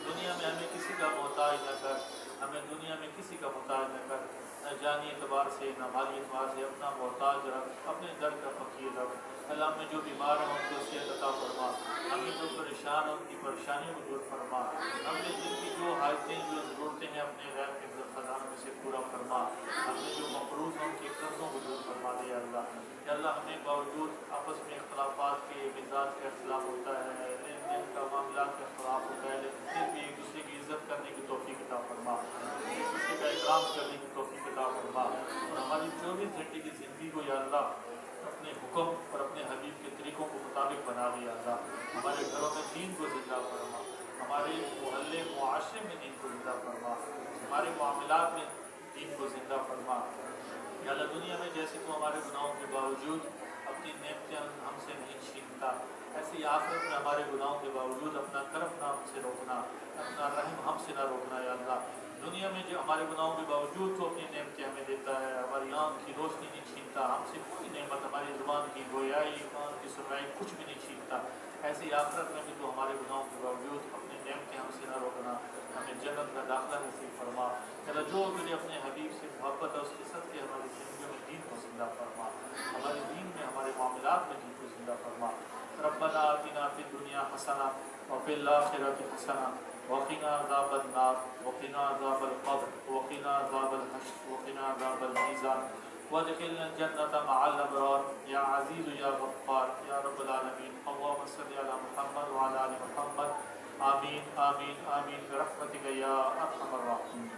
دنیا میں ہمیں کسی کا محتاج نہ کر, ہمیں دنیا میں کسی کا محتاج نہ کر, نہ جانی اعتبار سے نہ مالی اعتبار سے اپنا محتاج رکھ, اپنے در کا فقیر رکھ. اللہ ہمیں جو بیمار ہیں ان کو صحت عطا فرما, ہمیں جو پریشان ہیں ان کی پریشانیوں کو دور فرما, ہمیں جن کی جو حاجتیں جو ضرورتیں ہیں اپنے غیب کے خزانوں میں سے پورا فرما, ہمیں جو مقروض ہیں ان کے قرضوں کو دور فرما دے. یا اللہ, یا اللہ ہمیں باوجود آپس میں اختلافات کے, مزاج کا اختلاف ہوتا ہے, لین دین کا معاملات کا اختلاف ہوتا ہے, لیکن پھر بھی ایک دوسرے کی عزت کرنے کی توفیق عطا فرما, ایک دوسرے کا احترام کرنے کی توفیق عطا فرما, اور ہماری 24 گھنٹے کی زندگی کو یا اللہ اپنے حکم اور اپنے حبیب کے طریقوں کو مطابق بنا دے. یا اللہ ہمارے گھروں میں دین کو زندہ فرما, ہمارے محلے معاشرے میں دین کو زندہ فرما, ہمارے معاملات میں دین کو زندہ فرما. یا اللہ دنیا میں جیسے تو ہمارے گناہوں کے باوجود اپنی نعمتیں ہم سے نہیں چھینتا, ایسے ہی آخرت میں ہمارے گناہوں کے باوجود اپنا کرم نہ ہم سے روکنا, اپنا رحم ہم سے نہ روکنا. یا اللہ دنیا میں جو ہمارے گناہوں کے باوجود تو اپنی نعمتیں ہمیں دیتا ہے, ہماری آنکھ کی روشنی نہیں چھینتا, ہم سے کوئی نعمت, ہماری زبان کی گویائی, کان کی سنائی کچھ بھی نہیں چھینتا, ایسے ہی آخرت میں بھی تو ہمارے گناہوں کے باوجود اپنی نعمتیں ہم سے نہ روکنا, ہمیں جنت کا داخلہ نصیب فرما. چلو جو تجھے اپنے حبیب سے محبت ہے اس کے صدقے ہماری زندگیوں میں دین کو زندہ فرما, ہمارے دین میں ہمارے معاملات میں دین کو زندہ فرما. ربنا آتنا فی الدنیا حسنہ وفی الآخرۃ حسنہ وقنا عذاب النار وقنا عذاب القبر وقنا عذاب الحشر وقنا عذاب المیزان وادخلنا الجنة مع الأبرار یا عزیز یا غفار یا رب العالمین. اللهم صل علی محمد وعلى آل محمد. آمین آمین آمین برحمتک یا ارحم الراحمین.